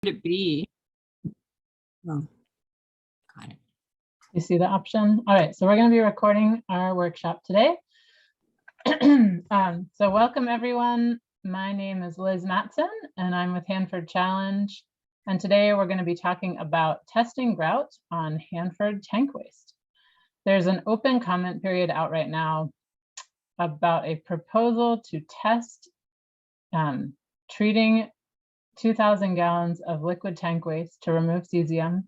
it be? Oh, got it. You see the option? All right, so we're going to be recording our workshop today. So welcome everyone. My name is Liz Matson and I'm with Hanford Challenge. And today we're going to be talking about testing grout on Hanford tank waste. There's an open comment period out right now about a proposal to test treating 2,000 gallons of liquid tank waste to remove cesium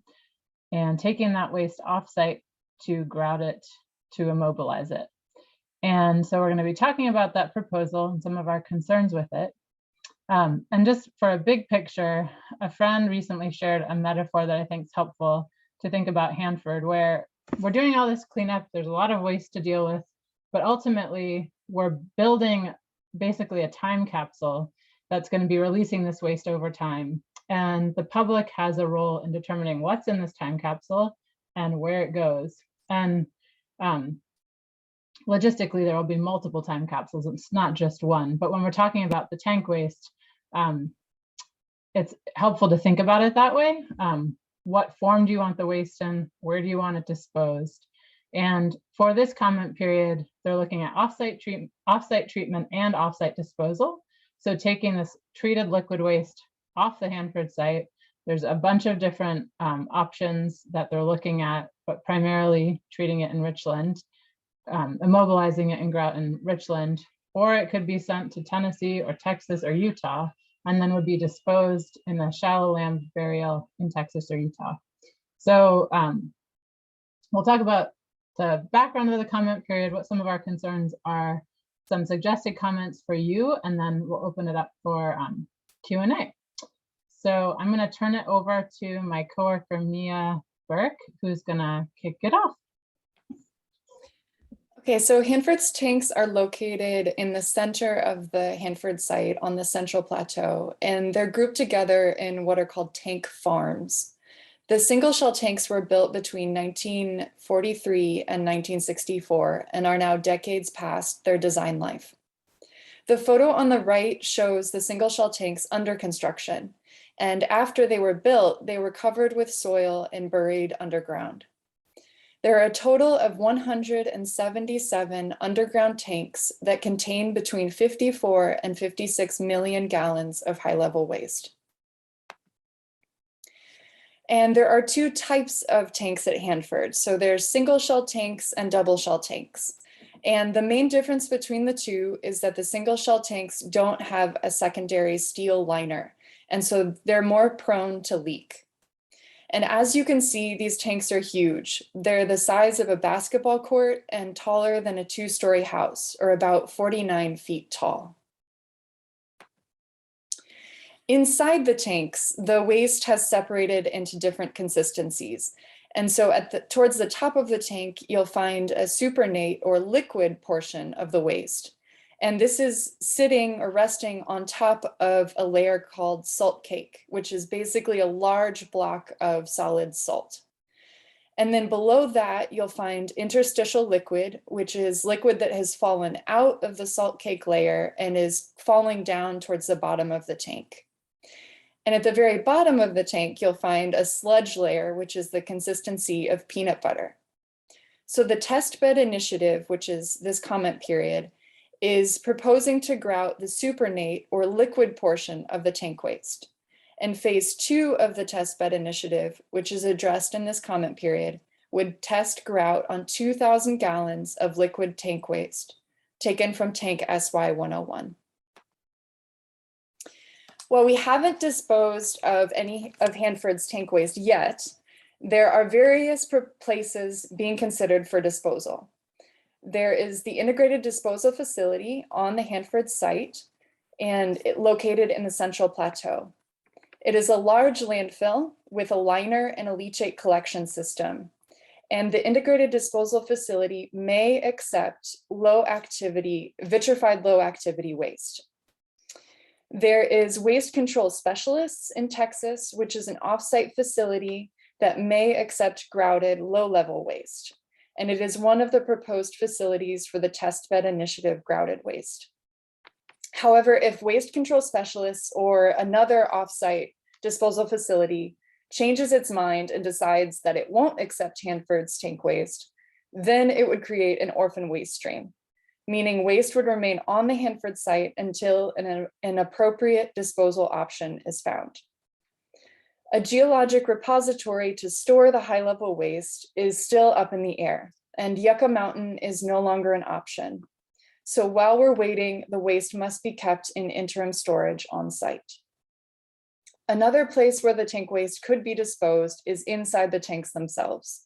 and taking that waste off-site to grout it, to immobilize it. And so we're going to be talking about that proposal and some of our concerns with it. And just for a big picture, a friend recently shared a metaphor that I think is helpful to think about Hanford, where we're doing all this cleanup, there's a lot of waste to deal with, but ultimately we're building basically a time capsule that's going to be releasing this waste over time. And the public has a role in determining what's in this time capsule and where it goes. And logistically, there will be multiple time capsules. It's not just one. But when we're talking about the tank waste, it's helpful to think about it that way. What form do you want the waste in? Where do you want it disposed? And for this comment period, they're looking at off-site treatment and off-site disposal. So taking this treated liquid waste off the Hanford site, there's a bunch of different options that they're looking at, but primarily treating it in Richland, immobilizing it in grout in Richland, or it could be sent to Tennessee or Texas or Utah, and then would be disposed in a shallow land burial in Texas or Utah. So we'll talk about the background of the comment period, what some of our concerns are, some suggested comments for you, and then we'll open it up for Q&A. So I'm going to turn it over to my coworker, Mia Burke, who's going to kick it off. Okay, so Hanford's tanks are located in the center of the Hanford site on the Central Plateau, and they're grouped together in what are called tank farms. The single shell tanks were built between 1943 and 1964 and are now decades past their design life. The photo on the right shows the single shell tanks under construction, and after they were built, they were covered with soil and buried underground. There are a total of 177 underground tanks that contain between 54 and 56 million gallons of high-level waste. And there are two types of tanks at Hanford. So there's single shell tanks and double shell tanks. And the main difference between the two is that the single shell tanks don't have a secondary steel liner. And so they're more prone to leak. And as you can see, these tanks are huge. They're the size of a basketball court and taller than a two-story house, or about 49 feet tall. Inside the tanks, the waste has separated into different consistencies. And so towards the top of the tank, you'll find a supernate or liquid portion of the waste. And this is sitting or resting on top of a layer called salt cake, which is basically a large block of solid salt. And then below that, you'll find interstitial liquid, which is liquid that has fallen out of the salt cake layer and is falling down towards the bottom of the tank. And at the very bottom of the tank, you'll find a sludge layer, which is the consistency of peanut butter. So the test bed initiative, which is this comment period, is proposing to grout the supernate or liquid portion of the tank waste. And phase 2 of the test bed initiative, which is addressed in this comment period, would test grout on 2,000 gallons of liquid tank waste taken from tank SY101. While we haven't disposed of any of Hanford's tank waste yet, there are various places being considered for disposal. There is the integrated disposal facility on the Hanford site and located in the Central Plateau. It is a large landfill with a liner and a leachate collection system. And the integrated disposal facility may accept vitrified low activity waste. There is waste control specialists in Texas, which is an off-site facility that may accept grouted low-level waste. And it is one of the proposed facilities for the test bed initiative grouted waste. However, if waste control specialists or another offsite disposal facility changes its mind and decides that it won't accept Hanford's tank waste, then it would create an orphan waste stream, meaning waste would remain on the Hanford site until an appropriate disposal option is found. A geologic repository to store the high-level waste is still up in the air, and Yucca Mountain is no longer an option. So while we're waiting, the waste must be kept in interim storage on site. Another place where the tank waste could be disposed is inside the tanks themselves.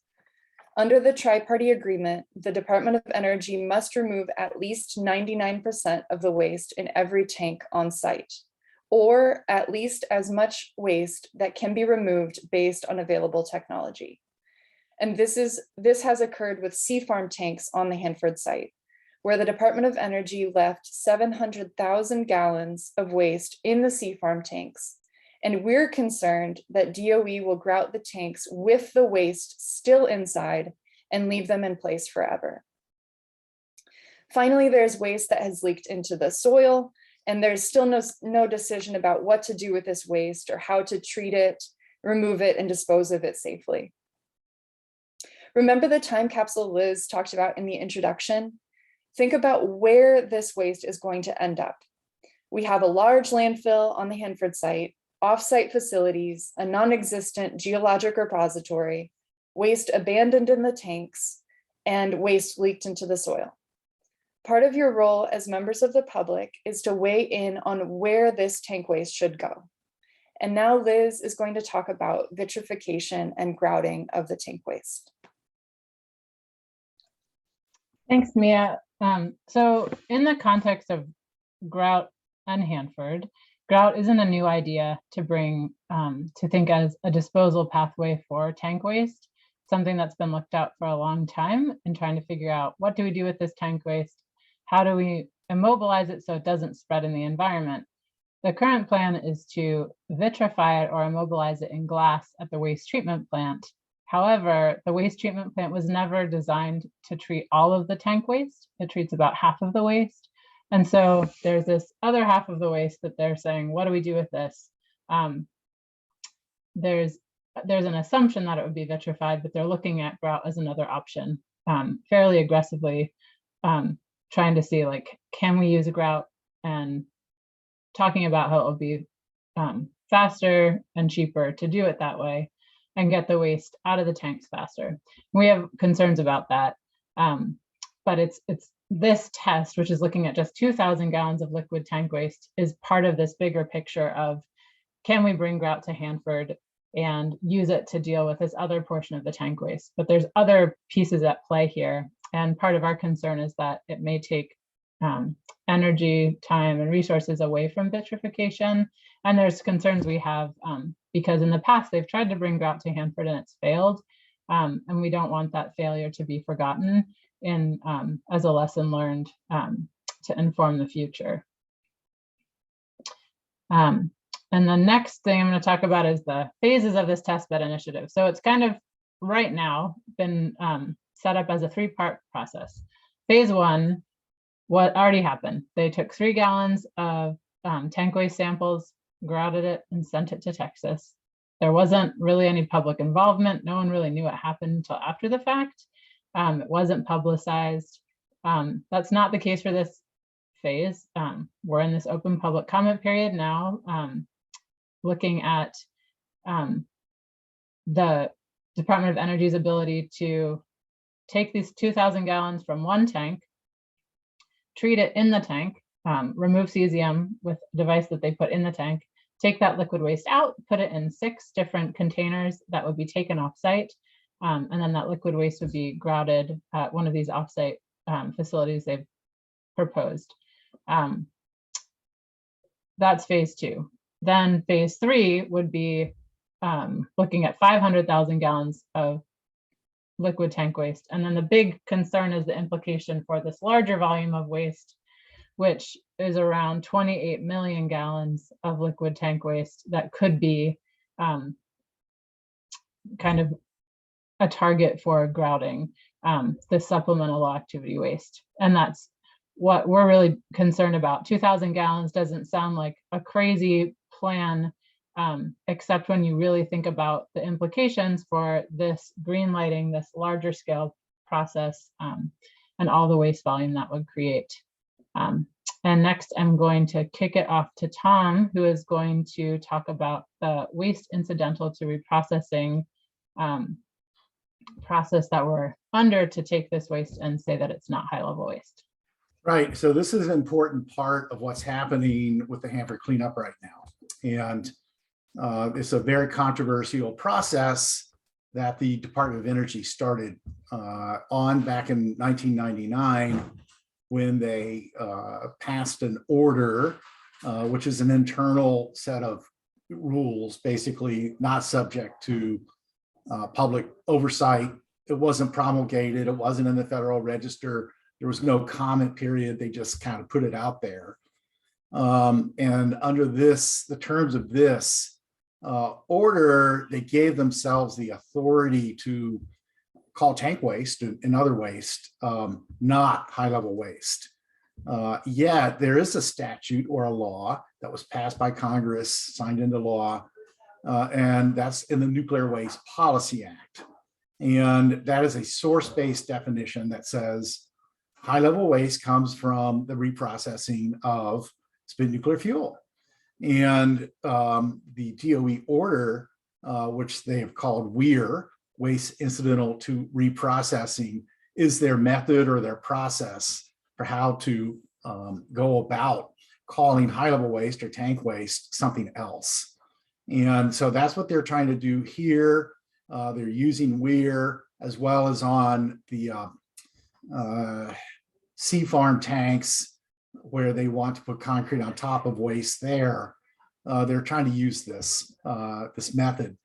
Under the tri-party agreement, the Department of Energy must remove at least 99% of the waste in every tank on site, or at least as much waste that can be removed based on available technology. And this has occurred with Sea Farm tanks on the Hanford site, where the Department of Energy left 700,000 gallons of waste in the Sea Farm tanks. And we're concerned that DOE will grout the tanks with the waste still inside and leave them in place forever. Finally, there's waste that has leaked into the soil, and there's still no decision about what to do with this waste or how to treat it, remove it, and dispose of it safely. Remember the time capsule Liz talked about in the introduction? Think about where this waste is going to end up. We have a large landfill on the Hanford site, off-site facilities, a non-existent geologic repository, waste abandoned in the tanks, and waste leaked into the soil. Part of your role as members of the public is to weigh in on where this tank waste should go. And now Liz is going to talk about vitrification and grouting of the tank waste. Thanks, Mia. So in the context of grout and Hanford, grout isn't a new idea to bring to think as a disposal pathway for tank waste, something that's been looked at for a long time and trying to figure out what do we do with this tank waste? How do we immobilize it so it doesn't spread in the environment? The current plan is to vitrify it or immobilize it in glass at the waste treatment plant. However, the waste treatment plant was never designed to treat all of the tank waste. It treats about half of the waste. And so there's this other half of the waste that they're saying, what do we do with this? There's an assumption that it would be vitrified, but they're looking at grout as another option, fairly aggressively, trying to see, like, can we use a grout, and talking about how it will be faster and cheaper to do it that way and get the waste out of the tanks faster. We have concerns about that, but it's this test, which is looking at just 2,000 gallons of liquid tank waste, is part of this bigger picture of, can we bring grout to Hanford and use it to deal with this other portion of the tank waste? But there's other pieces at play here. And part of our concern is that it may take energy, time, and resources away from vitrification. And there's concerns we have because in the past, they've tried to bring grout to Hanford and it's failed. And we don't want that failure to be forgotten in as a lesson learned to inform the future. And the next thing I'm going to talk about is the phases of this testbed initiative. So it's kind of right now been set up as a three-part process. Phase one, what already happened? They took 3 gallons of tank waste samples, grouted it, and sent it to Texas. There wasn't really any public involvement. No one really knew what happened until after the fact. It wasn't publicized. That's not the case for this phase. We're in this open public comment period now, looking at the Department of Energy's ability to take these 2,000 gallons from one tank, treat it in the tank, remove cesium with a device that they put in the tank, take that liquid waste out, put it in 6 different containers that would be taken off-site, and then that liquid waste would be grouted at one of these off-site facilities they've proposed. That's phase 2. Then phase 3 would be looking at 500,000 gallons of liquid tank waste. And then the big concern is the implication for this larger volume of waste, which is around 28 million gallons of liquid tank waste that could be kind of a target for grouting, the supplemental low activity waste. And that's what we're really concerned about. 2,000 gallons doesn't sound like a crazy plan except when you really think about the implications for this green lighting, this larger scale process, and all the waste volume that would create. And next, I'm going to kick it off to Tom, who is going to talk about the waste incidental to reprocessing process that we're under to take this waste and say that it's not high level waste. Right. So this is an important part of what's happening with the Hanford cleanup right now. And it's a very controversial process that the Department of Energy started on back in 1999 when they passed an order, which is an internal set of rules, basically not subject to public oversight. It wasn't promulgated. It wasn't in the Federal Register. There was no comment period. They just kind of put it out there. And under the terms of this order, they gave themselves the authority to call tank waste and other waste not high-level waste. Yet there is a statute or a law that was passed by Congress, signed into law, and that's in the Nuclear Waste Policy Act. And that is a source-based definition that says high-level waste comes from the reprocessing of spent nuclear fuel. And the DOE order, which they have called WIR, Waste Incidental to Reprocessing, is their method or their process for how to go about calling high-level waste or tank waste something else. And so that's what they're trying to do here. They're using WIR as well as on the sea farm tanks where they want to put concrete on top of waste there. They're trying to use this, this method,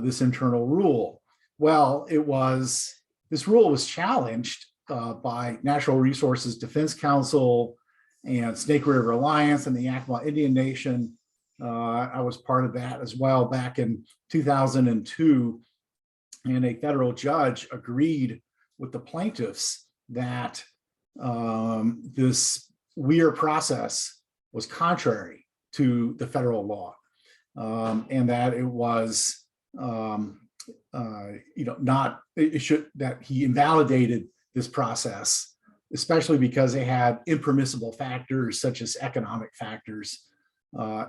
this internal rule. Well, this rule was challenged by Natural Resources Defense Council and Snake River Alliance and the Yakima Indian Nation. I was part of that as well back in 2002. And a federal judge agreed with the plaintiffs that this WIR process was contrary to the federal law, and that it was, that he invalidated this process, especially because they had impermissible factors such as economic factors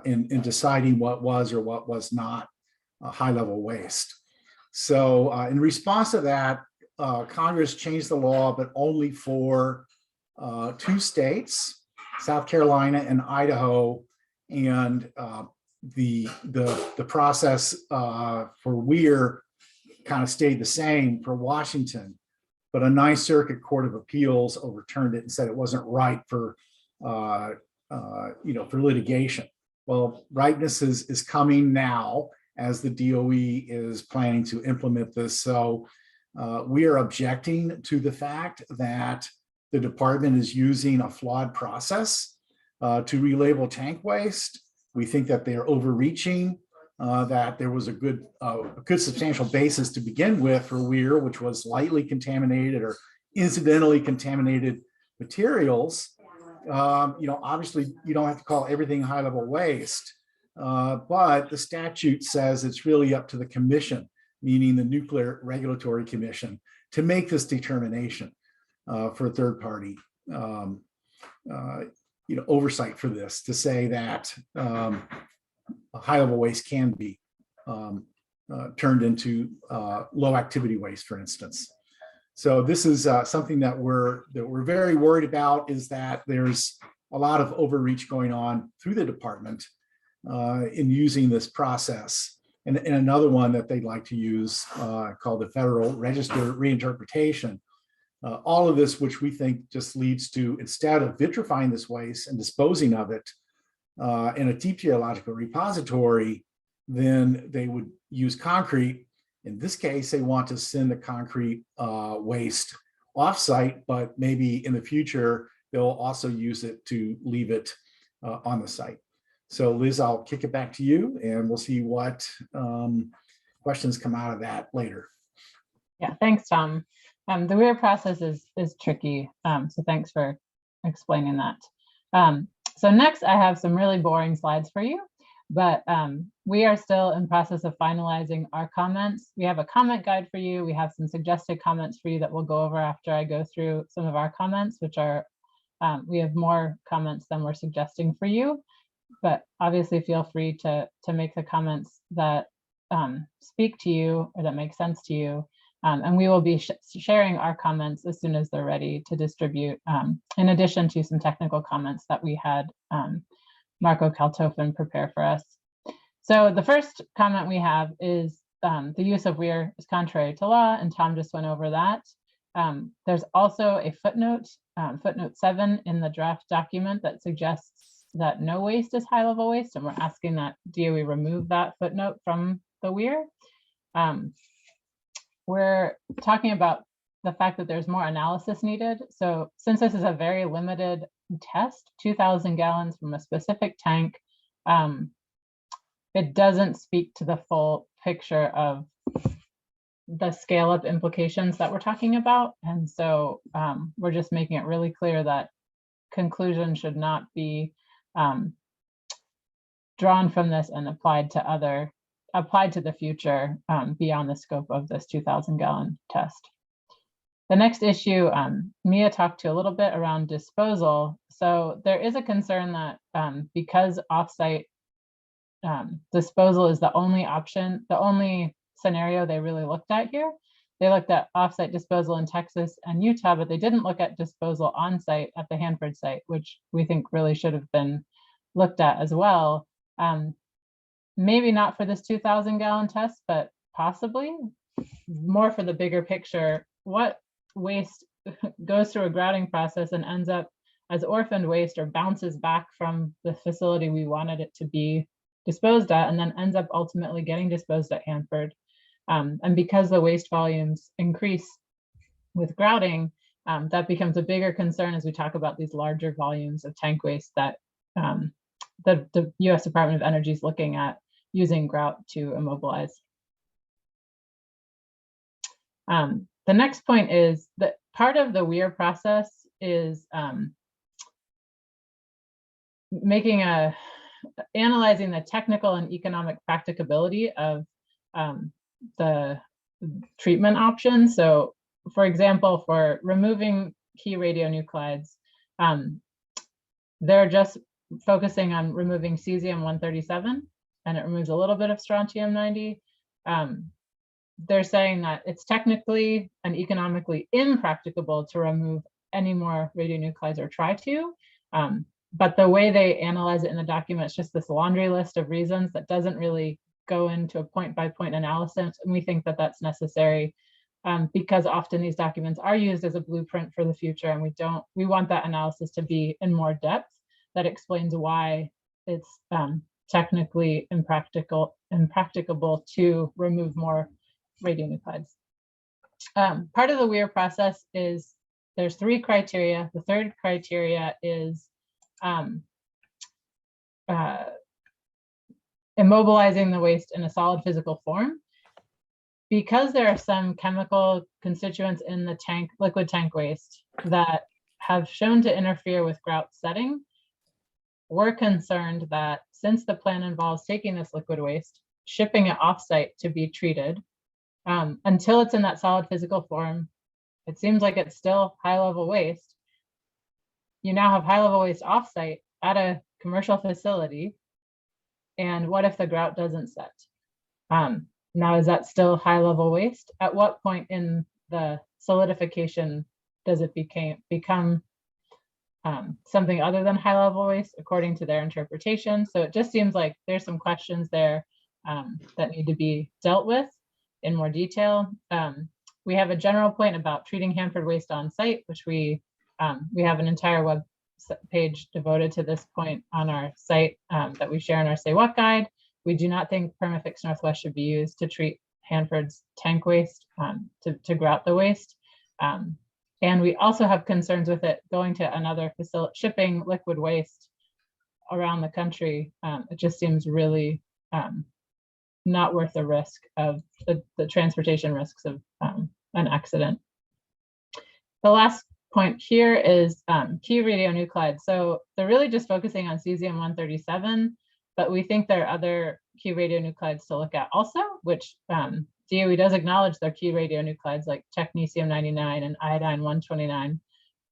in deciding what was or what was not high-level waste. So in response to that, Congress changed the law, but only for 2 states, South Carolina and Idaho, and the process for WIR kind of stayed the same for Washington, but a Ninth Circuit Court of Appeals overturned it and said it wasn't right for for litigation. Well, rightness is coming now as the DOE is planning to implement this. So we are objecting to the fact that the department is using a flawed process to relabel tank waste. We think that they're overreaching, that there was a good substantial basis to begin with for WIR, which was lightly contaminated or incidentally contaminated materials. Obviously you don't have to call everything high-level waste, but the statute says it's really up to the commission, meaning the Nuclear Regulatory Commission, to make this determination for a third party oversight for this, to say that high-level waste can be turned into low activity waste, for instance. So this is something that we're very worried about, is that there's a lot of overreach going on through the department in using this process. And another one that they'd like to use called the Federal Register reinterpretation. All of this, which we think just leads to, instead of vitrifying this waste and disposing of it in a deep geological repository, then they would use concrete. In this case, they want to send the concrete waste offsite, but maybe in the future, they'll also use it to leave it on the site. So Liz, I'll kick it back to you and we'll see what questions come out of that later. Yeah, thanks, Tom. The WIR process is tricky, so thanks for explaining that. So next, I have some really boring slides for you, But we are still in process of finalizing our comments. We have a comment guide for you. We have some suggested comments for you that we'll go over after I go through some of our comments, which are, we have more comments than we're suggesting for you. But obviously feel free to make the comments that speak to you or that make sense to you. And we will be sharing our comments as soon as they're ready to distribute, in addition to some technical comments that we had Marco Kaltofen prepare for us. So the first comment we have is the use of WIR is contrary to law, and Tom just went over that. There's also a footnote, footnote 7 in the draft document that suggests that no waste is high-level waste, and we're asking that DOE remove that footnote from the WIR. We're talking about the fact that there's more analysis needed. So since this is a very limited test, 2,000 gallons from a specific tank, it doesn't speak to the full picture of the scale-up implications that we're talking about. And so we're just making it really clear that conclusion should not be drawn from this and applied to the future beyond the scope of this 2,000 gallon test. The next issue, Mia talked to a little bit around disposal. So there is a concern that because offsite disposal is the only option, the only scenario they really looked at here. They looked at offsite disposal in Texas and Utah, but they didn't look at disposal on site at the Hanford site, which we think really should have been looked at as well. Maybe not for this 2,000 gallon test, but possibly more for the bigger picture. What waste goes through a grouting process and ends up as orphaned waste or bounces back from the facility we wanted it to be disposed at, and then ends up ultimately getting disposed at Hanford. And because the waste volumes increase with grouting, that becomes a bigger concern as we talk about these larger volumes of tank waste that the U.S. Department of Energy is looking at using grout to immobilize. The next point is that part of the WIR process is analyzing the technical and economic practicability of the treatment options. So for example, for removing key radionuclides, they're just focusing on removing cesium-137, and it removes a little bit of strontium-90. They're saying that it's technically and economically impracticable to remove any more radionuclides or try to. But the way they analyze it in the document is just this laundry list of reasons that doesn't really go into a point-by-point analysis. And we think that that's necessary because often these documents are used as a blueprint for the future, and we want that analysis to be in more depth that explains why it's technically impracticable to remove more radionuclides. Part of the WIR process is there's 3 criteria. The third criteria is immobilizing the waste in a solid physical form. Because there are some chemical constituents in the liquid tank waste that have shown to interfere with grout setting, we're concerned that since the plan involves taking this liquid waste, shipping it offsite to be treated, until it's in that solid physical form, it seems like it's still high-level waste. You now have high-level waste offsite at a commercial facility, and what if the grout doesn't set? Now, is that still high-level waste? At what point in the solidification does it become something other than high-level waste according to their interpretation? So it just seems like there's some questions there that need to be dealt with in more detail. We have a general point about treating Hanford waste on site, which we have an entire web page devoted to this point on our site that we share in our Say What guide. We do not think Perma-Fix Northwest should be used to treat Hanford's tank waste, to grout the waste. And we also have concerns with it going to another facility, shipping liquid waste around the country. It just seems really not worth the risk of the transportation risks of an accident. The last point here is key radionuclides. So they're really just focusing on cesium-137. but we think there are other key radionuclides to look at also, which DOE does acknowledge they're key radionuclides like technetium-99 and iodine-129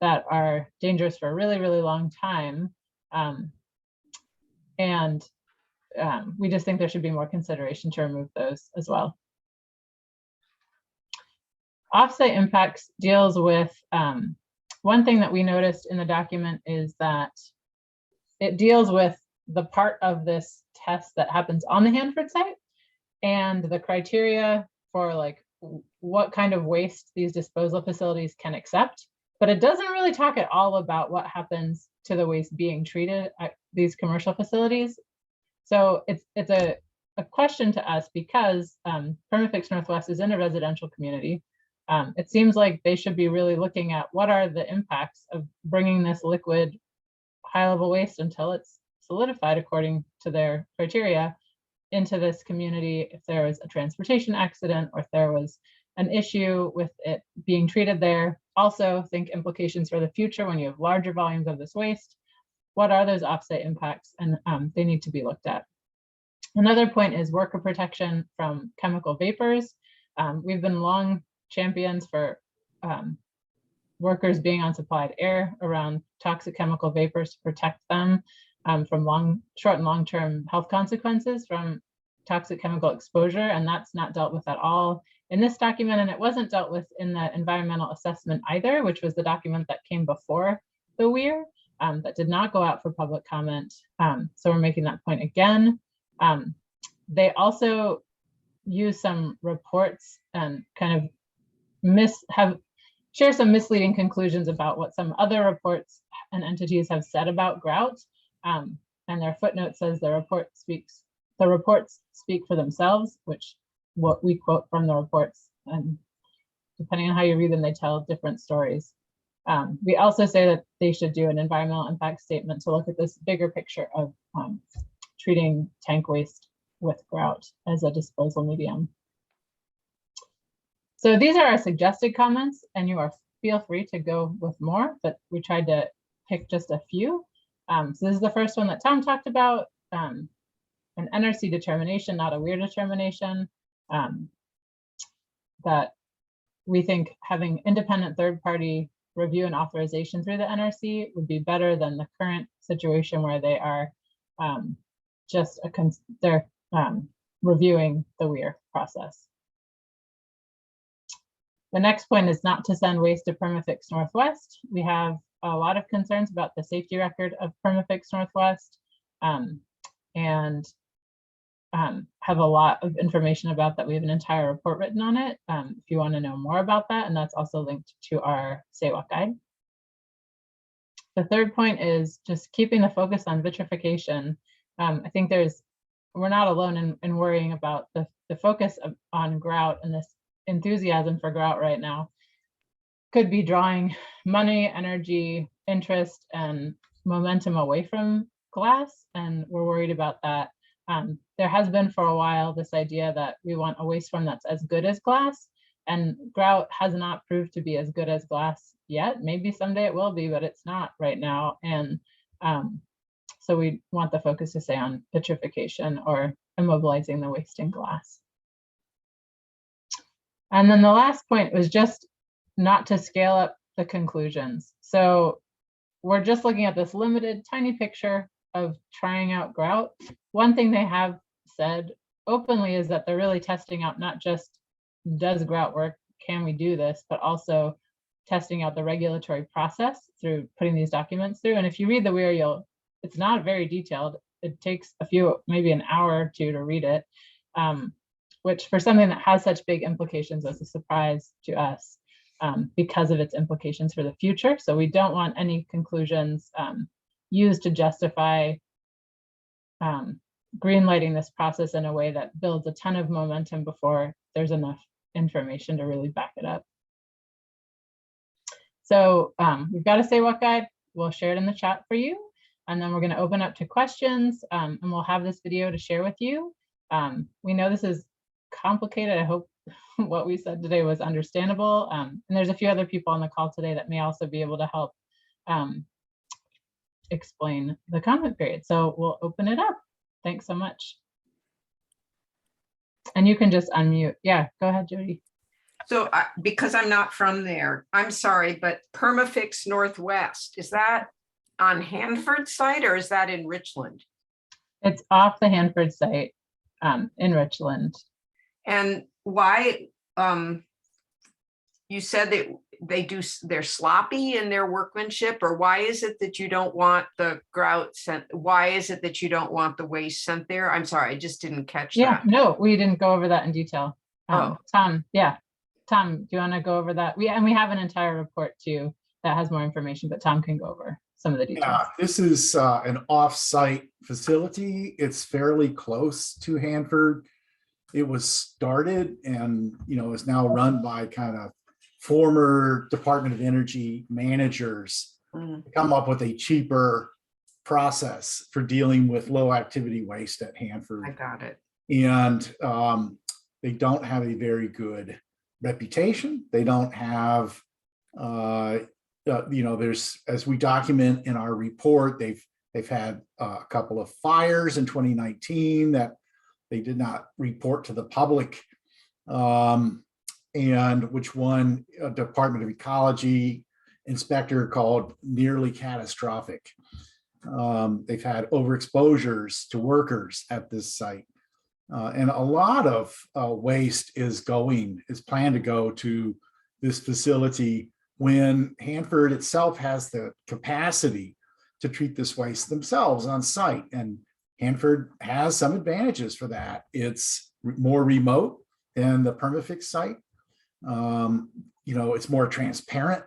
that are dangerous for a really, really long time. We just think there should be more consideration to remove those as well. Offsite impacts deals with, one thing that we noticed in the document is that it deals with the part of this test that happens on the Hanford site and the criteria for like what kind of waste these disposal facilities can accept, but it doesn't really talk at all about what happens to the waste being treated at these commercial facilities. So it's a question to us because Perma-Fix Northwest is in a residential community. It seems like they should be really looking at what are the impacts of bringing this liquid high-level waste until it's solidified according to their criteria into this community, if there was a transportation accident or if there was an issue with it being treated there. Also think implications for the future when you have larger volumes of this waste. What are those offsite impacts? And they need to be looked at. Another point is worker protection from chemical vapors. We've been long champions for workers being on supplied air around toxic chemical vapors to protect them from short and long-term health consequences from toxic chemical exposure, and that's not dealt with at all in this document, and it wasn't dealt with in the environmental assessment either, which was the document that came before the WIR that did not go out for public comment. So we're making that point again. They also use some reports and kind of share some misleading conclusions about what some other reports and entities have said about grout. And their footnote says the reports speak for themselves, which what we quote from the reports, and depending on how you read them, they tell different stories. We also say that they should do an environmental impact statement to look at this bigger picture of treating tank waste with grout as a disposal medium. So these are our suggested comments, and you feel free to go with more, but we tried to pick just a few. So this is the first one that Tom talked about, an NRC determination, not a WIR determination, that we think having independent third-party review and authorization through the NRC would be better than the current situation where they are they're reviewing the WIR process. The next point is not to send waste to Perma-Fix Northwest. We have a lot of concerns about the safety record of Perma-Fix Northwest and have a lot of information about that. We have an entire report written on it if you want to know more about that, and that's also linked to our Say What guide. The third point is just keeping the focus on vitrification. I think we're not alone in worrying about the focus on grout, and this enthusiasm for grout right now could be drawing money, energy, interest, and momentum away from glass, and we're worried about that. There has been for a while this idea that we want a waste form that's as good as glass, and grout has not proved to be as good as glass yet. Maybe someday it will be, but it's not right now. And so we want the focus to stay on vitrification or immobilizing the waste in glass. And then the last point was just not to scale up the conclusions. So we're just looking at this limited tiny picture of trying out grout. One thing they have said openly is that they're really testing out not just does grout work, can we do this, but also testing out the regulatory process through putting these documents through. And if you read the WIR, it's not very detailed. It takes maybe an hour or two to read it, which for something that has such big implications was a surprise to us because of its implications for the future. So we don't want any conclusions used to justify greenlighting this process in a way that builds a ton of momentum before there's enough information to really back it up. So we've got a Say What guide. We'll share it in the chat for you. And then we're going to open up to questions, and we'll have this video to share with you. We know this is complicated. I hope what we said today was understandable. And there's a few other people on the call today that may also be able to help explain the comment period. So we'll open it up. Thanks so much. And you can just unmute. Yeah, go ahead, Jody. So because I'm not from there, I'm sorry, but Perma-Fix Northwest, is that on Hanford site or is that in Richland? It's off the Hanford site in Richland. And why, you said that they're sloppy in their workmanship, or why is it that you don't want the grout sent? Why is it that you don't want the waste sent there? I'm sorry, I just didn't catch Yeah, that. no, we didn't go over that in detail. Oh. Tom, yeah. Tom, do you want to go over that? We have an entire report too that has more information, but Tom can go over some of the details. Yeah, this is an off-site facility. It's fairly close to Hanford. It was started and, is now run by kind of former Department of Energy managers to come up with a cheaper process for dealing with low activity waste at Hanford. I got it. And they don't have a very good reputation. They don't have, there's, as we document in our report, they've had a couple of fires in 2019 that they did not report to the public, and which one a Department of Ecology inspector called nearly catastrophic. They've had overexposures to workers at this site. And a lot of waste is planned to go to this facility when Hanford itself has the capacity to treat this waste themselves on site. And Hanford has some advantages for that. It's more remote than the Perma-Fix site. It's more transparent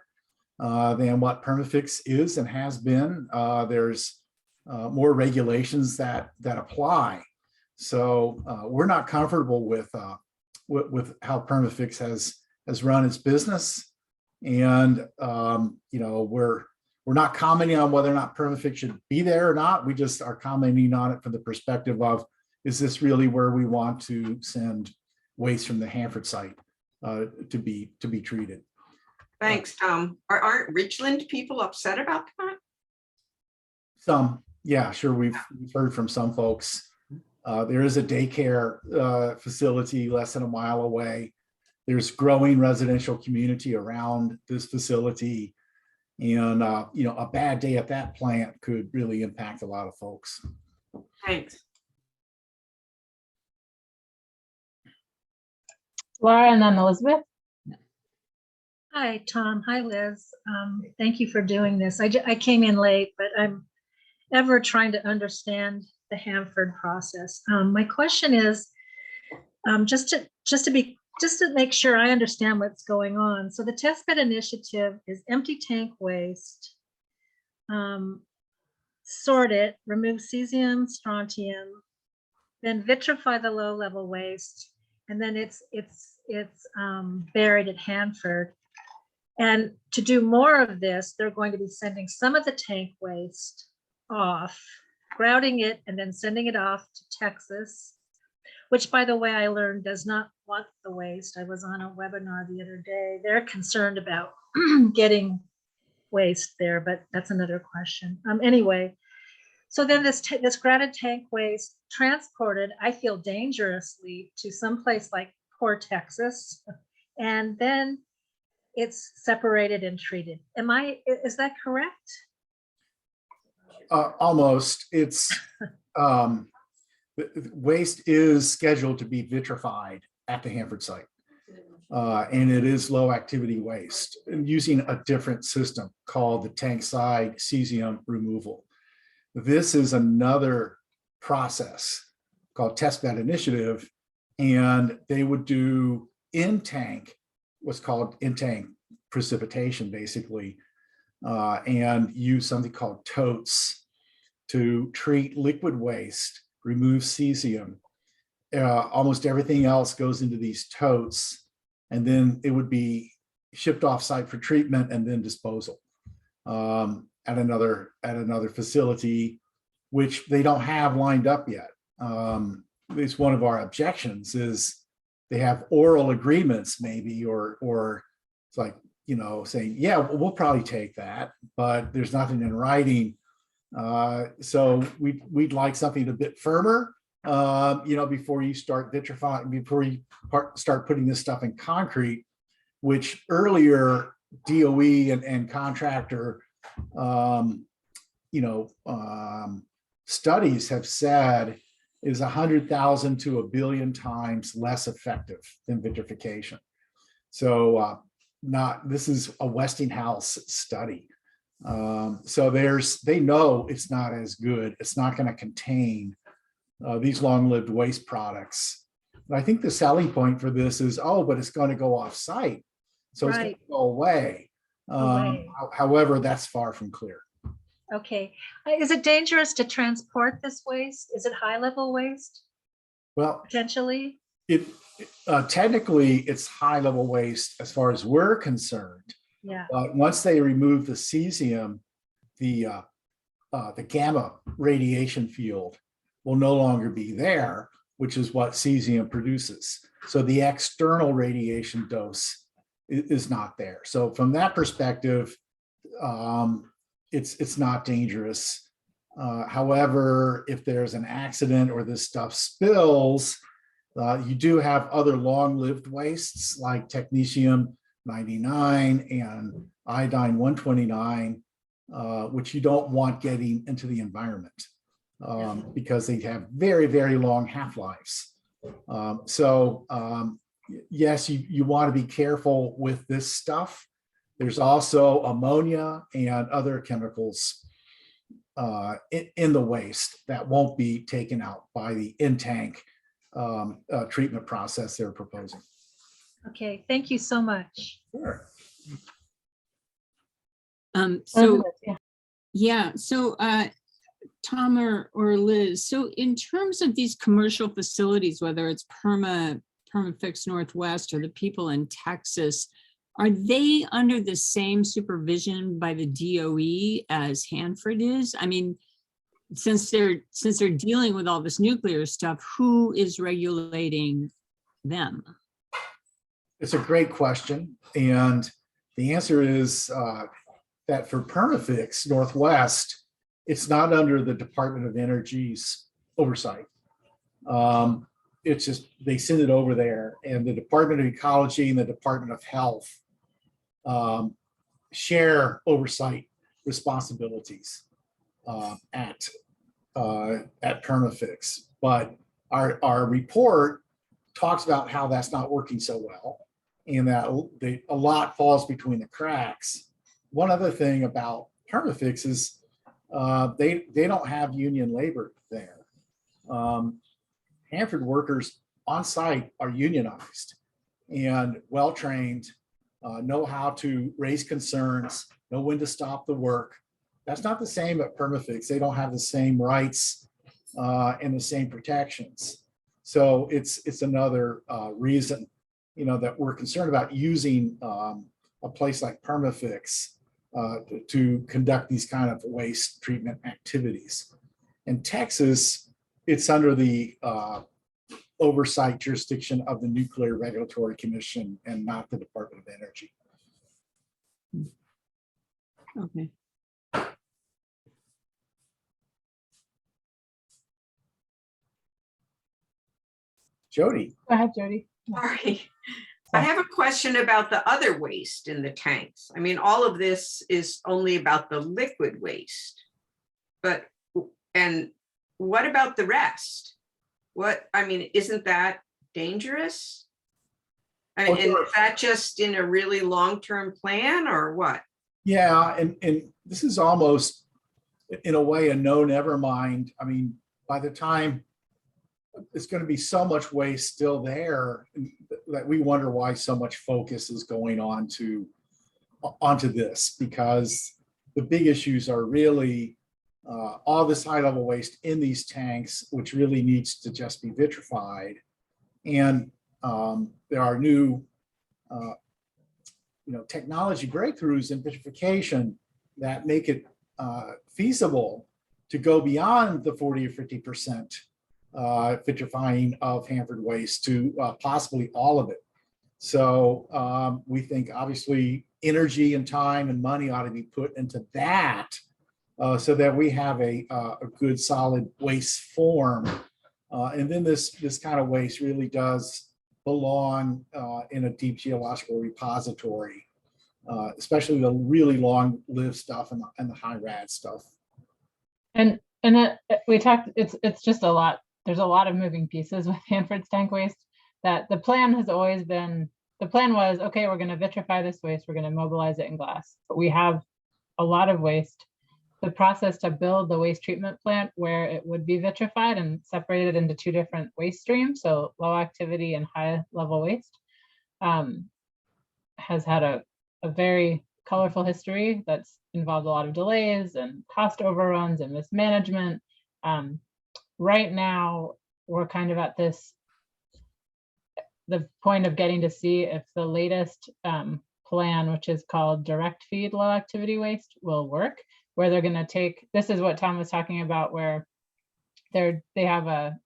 than what Perma-Fix is and has been. There's more regulations that apply. So we're not comfortable with how Perma-Fix has run its business, and we're not commenting on whether or not Perma-Fix should be there or not. We just are commenting on it from the perspective of, is this really where we want to send waste from the Hanford site to be treated? Thanks, Tom. Aren't Richland people upset about that? Some, yeah, sure. We've heard from some folks. There is a daycare facility less than a mile away. There's growing residential community around this facility. And, a bad day at that plant could really impact a lot of folks. Thanks. Laura and then Elizabeth. Hi, Tom. Hi, Liz. Thank you for doing this. I came in late, but I'm ever trying to understand the Hanford process. My question is, just to make sure I understand what's going on. So the testbed initiative is empty tank waste, sort it, remove cesium, strontium, then vitrify the low level waste, and then it's buried at Hanford. And to do more of this, they're going to be sending some of the tank waste off, grouting it, and then sending it off to Texas, which, by the way, I learned does not want the waste. I was on a webinar the other day. They're concerned about getting waste there, but that's another question. Anyway, so then this grouted tank waste transported, I feel dangerously, to someplace like poor Texas, and then it's separated and treated. Is that correct? Almost. It's waste is scheduled to be vitrified at the Hanford site, and it is low activity waste, and using a different system called the tank side cesium removal. This is another process called testbed initiative, and they would do in tank, what's called in tank precipitation, basically, and use something called totes to treat liquid waste, remove cesium. Almost everything else goes into these totes, and then it would be shipped off site for treatment and then disposal at another facility, which they don't have lined up yet. At least one of our objections is they have oral agreements, maybe, or it's like, saying, yeah, we'll probably take that, but there's nothing in writing So we'd like something a bit firmer, before you start vitrifying, before you start putting this stuff in concrete, which earlier DOE and contractor, studies have said is 100,000 to 1 billion times less effective than vitrification. So this is a Westinghouse study. So they know it's not as good. It's not going to contain these long-lived waste products. And I think the selling point for this is, but it's going to go off-site, so it's going to go away. However, that's far from clear. Okay. Is it dangerous to transport this waste? Is it high-level waste? Well, Potentially? Technically, it's high-level waste as far as we're concerned. Yeah. But once they remove the cesium, the gamma radiation field will no longer be there, which is what cesium produces. So the external radiation dose is not there. So from that perspective, it's not dangerous. However, if there's an accident or this stuff spills, you do have other long-lived wastes like technetium-99 and iodine-129, which you don't want getting into the environment because they have very, very long half-lives. Yes, you want to be careful with this stuff. There's also ammonia and other chemicals in the waste that won't be taken out by the in-tank treatment process they're proposing. Okay, thank you so much. Sure. So Tom or Liz, so in terms of these commercial facilities, whether it's Perma-Fix Northwest or the people in Texas, are they under the same supervision by the DOE as Hanford is? I mean, since they're dealing with all this nuclear stuff, who is regulating them? It's a great question. And the answer is that for Perma-Fix Northwest, it's not under the Department of Energy's oversight. It's just, they send it over there, and the Department of Ecology and the Department of Health share oversight responsibilities at Perma-Fix. But our report talks about how that's not working so well, and that a lot falls between the cracks. One other thing about Perma-Fix is they don't have union labor there. Hanford workers on site are unionized and well-trained, know how to raise concerns, know when to stop the work. That's not the same at Perma-Fix. They don't have the same rights and the same protections. So it's another reason, that we're concerned about using a place like Perma-Fix to conduct these kind of waste treatment activities. In Texas, it's under the oversight jurisdiction of the Nuclear Regulatory Commission and not the Department of Energy. Okay. Jody. Go ahead, Jody. Sorry. I have a question about the other waste in the tanks. I mean, all of this is only about the liquid waste, and what about the rest? Isn't that dangerous? I mean, and is that just in a really long-term plan or what? Yeah, and this is almost, in a way, a no never mind. I mean, by the time it's going to be so much waste still there that we wonder why so much focus is going onto this, because the big issues are really all this high level waste in these tanks, which really needs to just be vitrified. And there are new technology breakthroughs in vitrification that make it feasible to go beyond the 40 or 50% vitrifying of Hanford waste to possibly all of it. So we think obviously energy and time and money ought to be put into that so that we have a good solid waste form. And then this kind of waste really does belong in a deep geological repository, especially the really long-lived stuff and the high rad stuff. And we talked, it's just a lot. There's a lot of moving pieces with Hanford's tank waste. That the plan has always been, the plan was, okay, we're going to vitrify this waste, we're going to mobilize it in glass. But we have a lot of waste. The process to build the waste treatment plant where it would be vitrified and separated into two different waste streams, so low activity and high level waste, has had a very colorful history that's involved a lot of delays and cost overruns and mismanagement. Right now, we're kind of at the point of getting to see if the latest plan, which is called direct feed low activity waste, will work, where they're going to take, this is what Tom was talking about, where they have a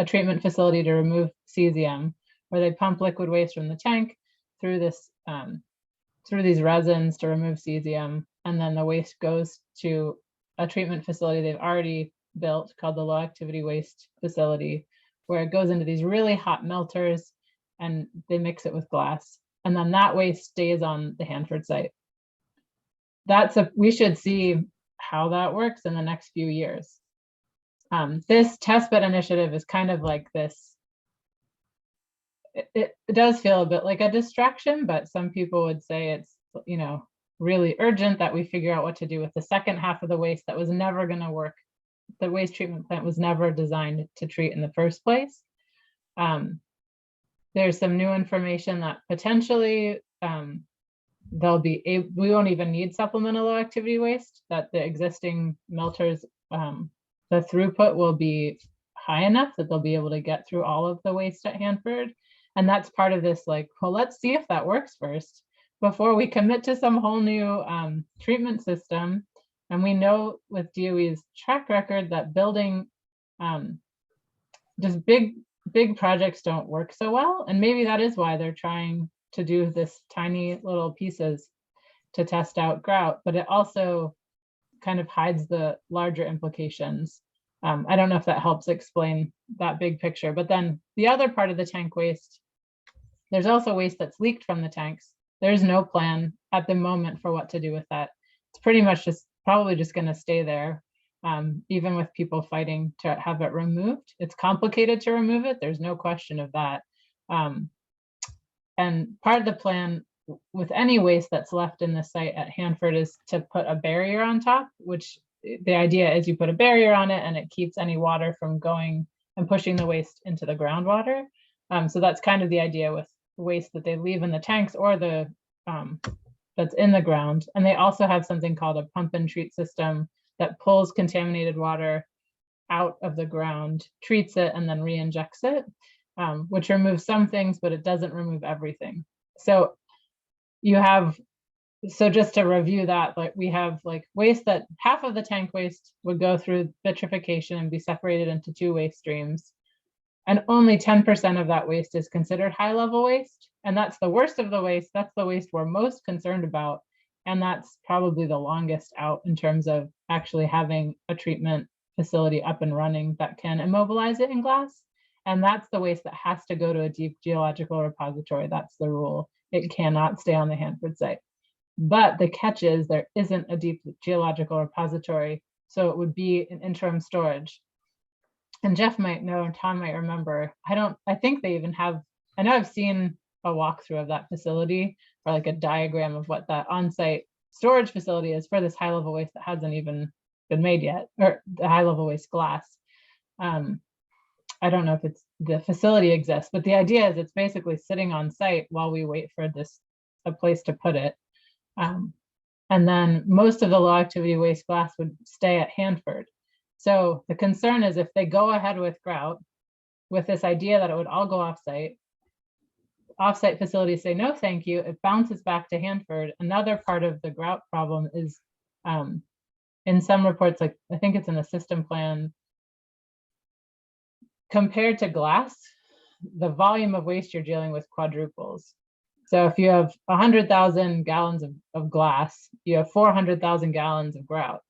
treatment facility to remove cesium, where they pump liquid waste from the tank through this through these resins to remove cesium, and then the waste goes to a treatment facility they've already built called the low activity waste facility, where it goes into these really hot melters and they mix it with glass, and then that waste stays on the Hanford site. We should see how that works in the next few years. This testbed initiative is kind of like this. It does feel a bit like a distraction, but some people would say it's, you know, really urgent that we figure out what to do with the second half of the waste that was never going to work. The waste treatment plant was never designed to treat in the first place. There's some new information that potentially we won't even need supplemental low activity waste, that the existing melters, the throughput will be high enough that they'll be able to get through all of the waste at Hanford. And that's part of this, like, well, let's see if that works first before we commit to some whole new treatment system. And we know with DOE's track record that building just big projects don't work so well. And maybe that is why they're trying to do this tiny little pieces to test out grout, but it also kind of hides the larger implications. I don't know if that helps explain that big picture, but then the other part of the tank waste, there's also waste that's leaked from the tanks. There's no plan at the moment for what to do with that. It's pretty much probably just going to stay there, even with people fighting to have it removed. It's complicated to remove it. There's no question of that. And part of the plan with any waste that's left in the site at Hanford is to put a barrier on top, which the idea is you put a barrier on it and it keeps any water from going and pushing the waste into the groundwater. So that's kind of the idea with waste that they leave in the tanks or the that's in the ground. And they also have something called a pump and treat system that pulls contaminated water out of the ground, treats it, and then re-injects it, which removes some things, but it doesn't remove everything. So just to review that, like we have like waste that half of the tank waste would go through vitrification and be separated into two waste streams. And only 10% of that waste is considered high level waste. And that's the worst of the waste. That's the waste we're most concerned about. And that's probably the longest out in terms of actually having a treatment facility up and running that can immobilize it in glass. And that's the waste that has to go to a deep geological repository. That's the rule. It cannot stay on the Hanford site. But the catch is there isn't a deep geological repository, so it would be an interim storage. And Jeff might know, and Tom might remember, I think they even have, I know I've seen a walkthrough of that facility or like a diagram of what that on-site storage facility is for this high level waste that hasn't even been made yet, or the high level waste glass. I don't know if the facility exists, but the idea is it's basically sitting on site while we wait for a place to put it. And then most of the low activity waste glass would stay at Hanford. So the concern is if they go ahead with grout with this idea that it would all go offsite facilities say, no, thank you. It bounces back to Hanford. Another part of the grout problem is in some reports, like I think it's in the system plan, compared to glass, the volume of waste you're dealing with quadruples. So if you have 100,000 gallons of glass, you have 400,000 gallons of grout.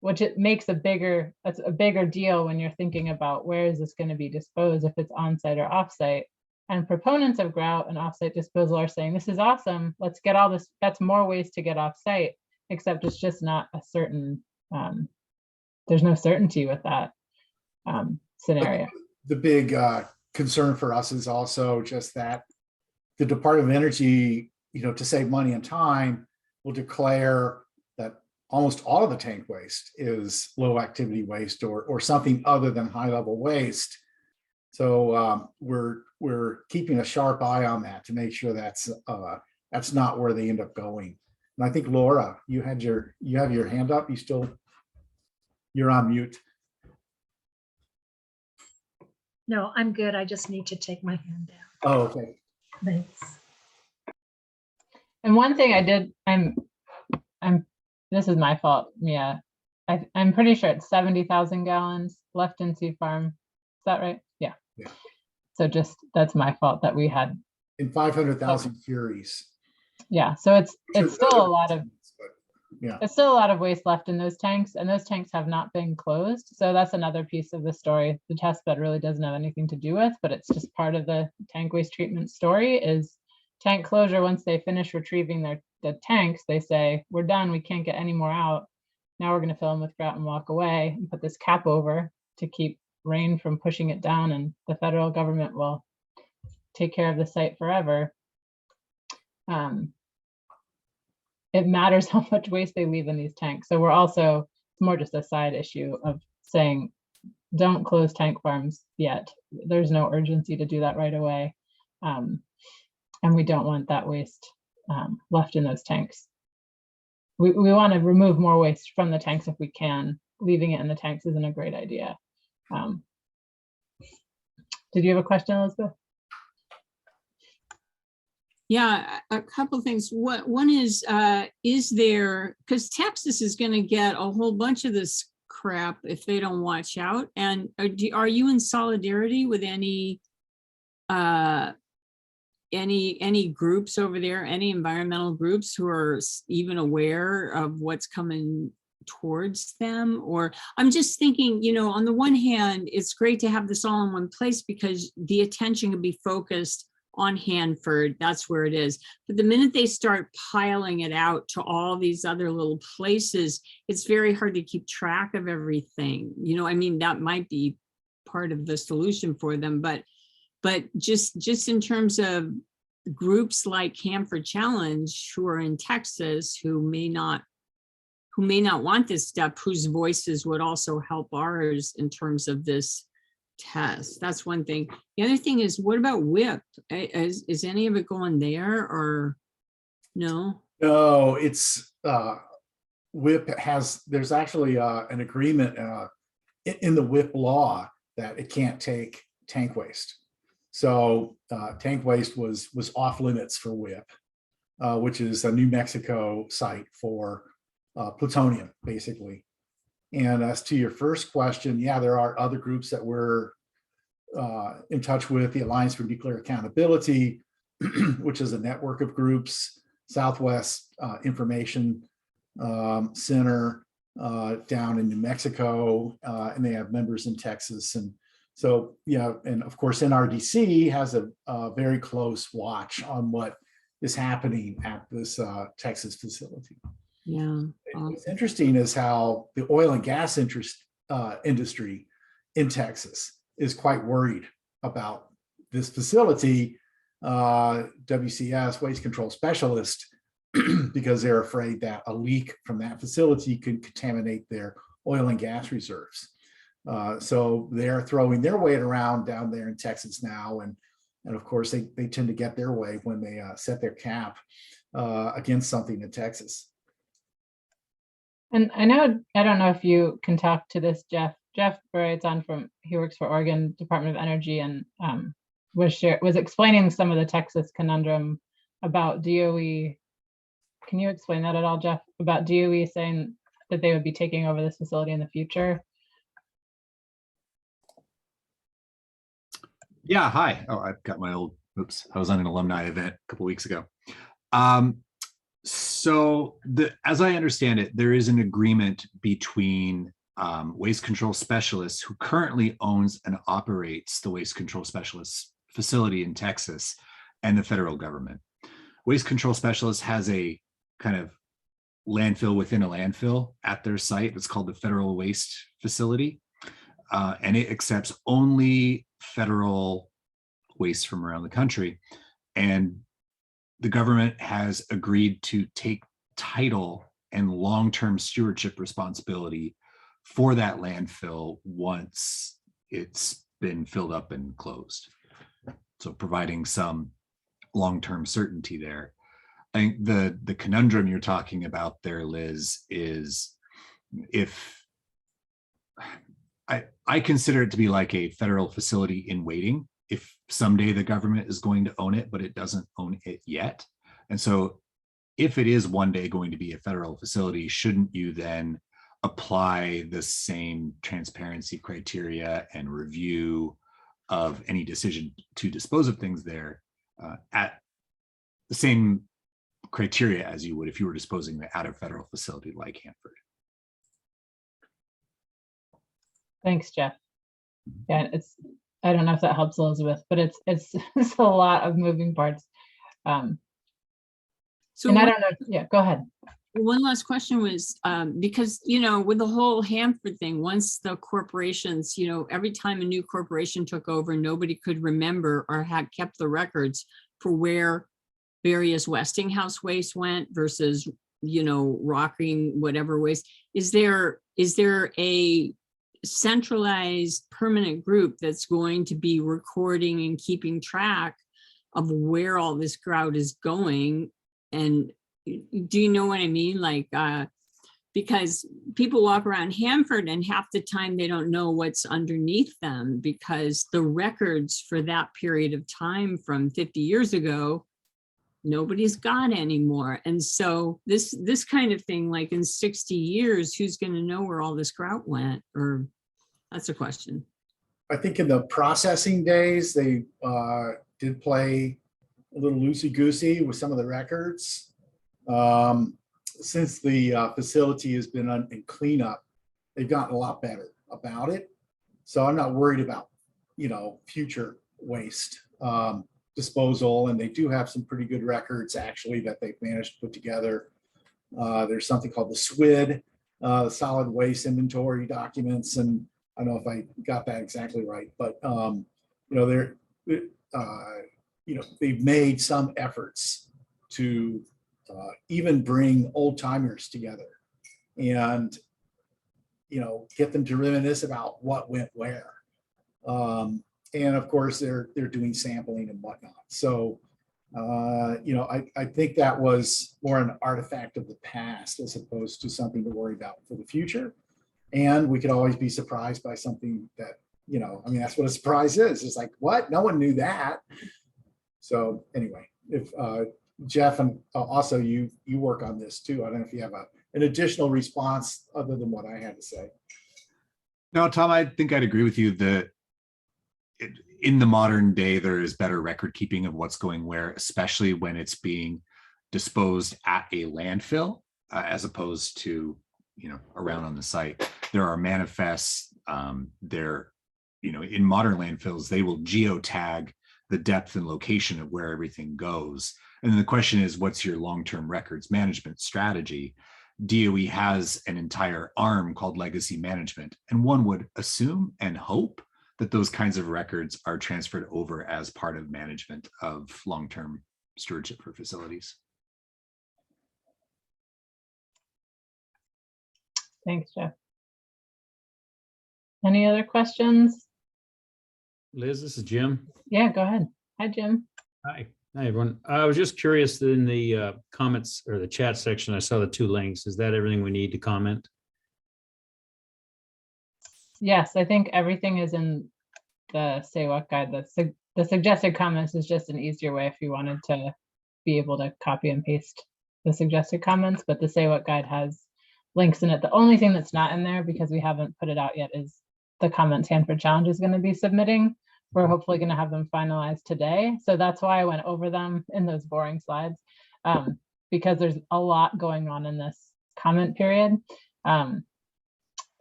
which it makes that's a bigger deal when you're thinking about where is this going to be disposed, if it's on-site or off-site. And proponents of grout and off-site disposal are saying, this is awesome, let's get all this, that's more ways to get off-site, except it's just not a certain, there's no certainty with that scenario. The big concern for us is also just that the Department of Energy, to save money and time, will declare that almost all of the tank waste is low activity waste or something other than high level waste. So we're keeping a sharp eye on that to make sure that's not where they end up going. And I think Laura, you have your hand up. You're on mute. No, I'm good. I just need to take my hand down. Oh, okay. Thanks. And one thing I did, this is my fault, Mia. I'm pretty sure it's 70,000 gallons left in Sea Farm. Is that right? Yeah. Yeah. So that's my fault that we had. In 500,000 Furies. Yeah. So it's still a lot of, yeah. There's still a lot of waste left in those tanks, and those tanks have not been closed. So that's another piece of the story. The test bed really doesn't have anything to do with, but it's just part of the tank waste treatment story is tank closure. Once they finish retrieving the tanks, they say, we're done, we can't get any more out. Now we're going to fill them with grout and walk away and put this cap over to keep rain from pushing it down, and the federal government will take care of the site forever. It matters how much waste they leave in these tanks. So we're also, it's more just a side issue of saying, don't close tank farms yet. There's no urgency to do that right away. And we don't want that waste left in those tanks. We want to remove more waste from the tanks if we can. Leaving it in the tanks isn't a great idea. Did you have a question, Elizabeth? Yeah, a couple of things. One is there, because Texas is going to get a whole bunch of this crap if they don't watch out. And are you in solidarity with any groups over there, any environmental groups who are even aware of what's coming towards them? Or I'm just thinking, on the one hand, it's great to have this all in one place because the attention can be focused on Hanford, that's where it is. But the minute they start piling it out to all these other little places, it's very hard to keep track of everything. I mean, that might be part of the solution for them, but just in terms of groups like Hanford Challenge who are in Texas, who may not want this stuff, whose voices would also help ours in terms of this test. That's one thing. The other thing is, what about WIP? Is any of it going there or no? No, it's WIP there's actually an agreement in the WIP law that it can't take tank waste. So tank waste was off limits for WIP, which is a New Mexico site for plutonium, basically. And as to your first question, yeah, there are other groups that we're in touch with, the Alliance for Nuclear Accountability, which is a network of groups, Southwest Information Center down in New Mexico, and they have members in Texas. And so, yeah, and of course, NRDC has a very close watch on what is happening at this Texas facility. Yeah. What's interesting is how the oil and gas industry in Texas is quite worried about this facility, WCS, Waste Control Specialist, because they're afraid that a leak from that facility could contaminate their oil and gas reserves. So they're throwing their weight around down there in Texas now. And of course, they tend to get their way when they set their cap against something in Texas. And I don't know if you can talk to this, Jeff Burritt's on he works for Oregon Department of Energy, and was explaining some of the Texas conundrum about DOE. Can you explain that at all, Jeff, about DOE saying that they would be taking over this facility in the future? Yeah, hi. Oh, I've got my old, oops, I was on an alumni event a couple weeks ago. So as I understand it, there is an agreement between waste control specialists who currently owns and operates the waste control specialists facility in Texas and the federal government. Waste control specialist has a kind of landfill within a landfill at their site. It's called the Federal Waste Facility. And it accepts only federal waste from around the country. And the government has agreed to take title and long-term stewardship responsibility for that landfill once it's been filled up and closed. So providing some long-term certainty there. I think the conundrum you're talking about there, Liz, is if I consider it to be like a federal facility in waiting. If someday the government is going to own it, but it doesn't own it yet. And so if it is one day going to be a federal facility, shouldn't you then apply the same transparency criteria and review of any decision to dispose of things there at the same criteria as you would if you were disposing at a federal facility like Hanford? Thanks, Jeff. Yeah, I don't know if that helps Elizabeth, but it's a lot of moving parts. So and I don't know. Yeah, go ahead. one last question was, because, you know, with the whole Hanford thing, once the corporations, you know, every time a new corporation took over, nobody could remember or had kept the records for where various Westinghouse waste went versus, you know, rocking whatever waste. Is there a centralized permanent group that's going to be recording and keeping track of where all this grout is going? And do you know what I mean? Like, because people walk around Hanford and half the time they don't know what's underneath them because the records for that period of time from 50 years ago, nobody's got anymore. And so this kind of thing, like in 60 years, who's going to know where all this grout went? Or that's a question. I think in the processing days, they did play a little loosey-goosey with some of the records. Since the facility has been in cleanup, they've gotten a lot better about it. So I'm not worried about, you know, future waste disposal, and they do have some pretty good records actually that they've managed to put together. There's something called the SWID, solid waste inventory documents, and I don't know if I got that exactly right, but you know, they're you know, they've made some efforts to even bring old timers together and, you know, get them to reminisce about what went where. And of course, they're doing sampling and whatnot. So, you know, I think that was more an artifact of the past as opposed to something to worry about for the future. And we could always be surprised by something that, you know, I mean, that's what a surprise is. It's like, what? No one knew that. So anyway, if Jeff, and also you work on this too. I don't know if you have an additional response other than what I had to say. No, Tom, I think I'd agree with you that in the modern day, there is better record keeping of what's going where, especially when it's being disposed at a landfill as opposed to, you know, around on the site. There are manifests there, you know, in modern landfills, they will geotag the depth and location of where everything goes. And then the question is, what's your long-term records management strategy? DOE has an entire arm called legacy management, and one would assume and hope that those kinds of records are transferred over as part of management of long-term stewardship for facilities. Thanks, Jeff. Any other questions? Liz, this is Jim. Yeah, go ahead. Hi, Jim. Hi. Hi, everyone. I was just curious that in the comments or the chat section, I saw the 2 links. Is that everything we need to comment? Yes, I think everything is in the Say What guide. The suggested comments is just an easier way if you wanted to be able to copy and paste the suggested comments, but the Say What guide has links in it. The only thing that's not in there, because we haven't put it out yet, is the comments Hanford Challenge is going to be submitting. We're hopefully going to have them finalized today. So that's why I went over them in those boring slides, because there's a lot going on in this comment period. And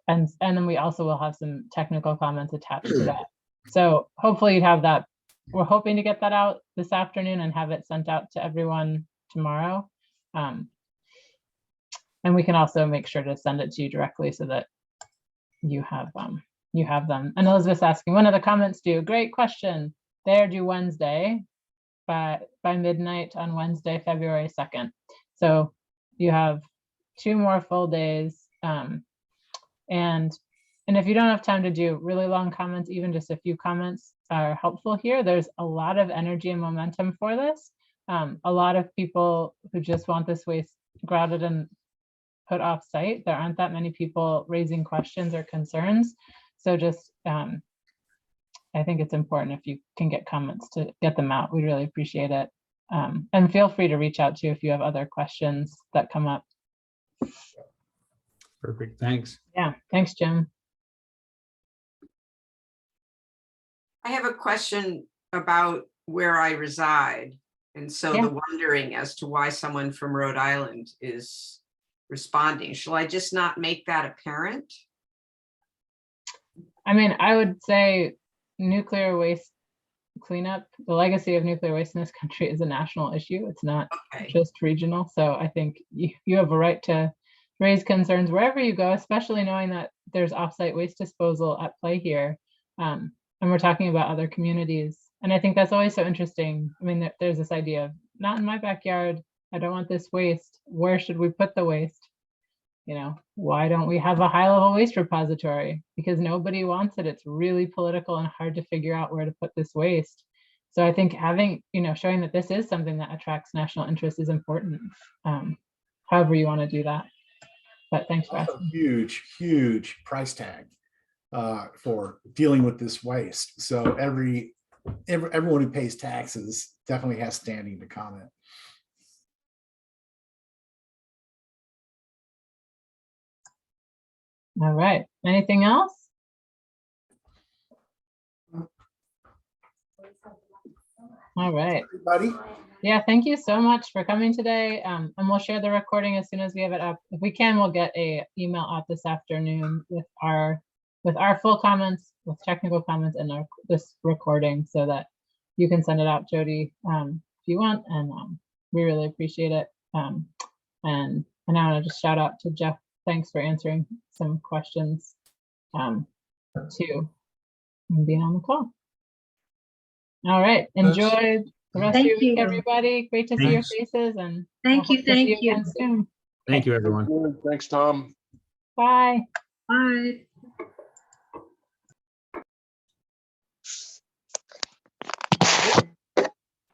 then we also will have some technical comments attached to that. So hopefully you'd have that. We're hoping to get that out this afternoon and have it sent out to everyone tomorrow. And we can also make sure to send it to you directly so that you have them. And Elizabeth's asking, when are the comments due? Great question. They're due Wednesday by midnight on Wednesday, February 2nd. So you have 2 more full days. And if you don't have time to do really long comments, even just a few comments are helpful here. There's a lot of energy and momentum for this. A lot of people who just want this waste grouted and put off site. There aren't that many people raising questions or concerns. So just, I think it's important if you can get comments to get them out. We really appreciate it. And feel free to reach out to if you have other questions that come up. Perfect, thanks. Yeah, thanks, Jim. I have a question about where I reside. And so Yeah. the wondering as to why someone from Rhode Island is responding. Shall I just not make that apparent? I mean, I would say nuclear waste cleanup, the legacy of nuclear waste in this country is a national issue. It's not Okay. just regional. So I think you have a right to raise concerns wherever you go, especially knowing that there's offsite waste disposal at play here. And we're talking about other communities. And I think that's always so interesting. I mean, there's this idea of not in my backyard. I don't want this waste. Where should we put the waste? You know, why don't we have a high-level waste repository? Because nobody wants it. It's really political and hard to figure out where to put this waste. So I think having, showing that this is something that attracts national interest is important. However you want to do that. But thanks for asking. Huge price tag for dealing with this waste. So everyone who pays taxes definitely has standing to comment. All right. Anything else? All right. Everybody, Yeah, thank you so much for coming today. And we'll share the recording as soon as we have it up. If we can, we'll get a email out this afternoon with our full comments, with technical comments and this recording so that you can send it out, Jody, if you want. And we really appreciate it. And I want to just shout out to Jeff. Thanks for answering some questions too, and being on the call. All right, enjoy the rest of your week, everybody. Great to see your faces, and Thank you. again soon. Thank you, everyone. Thanks, Tom. Bye. Bye.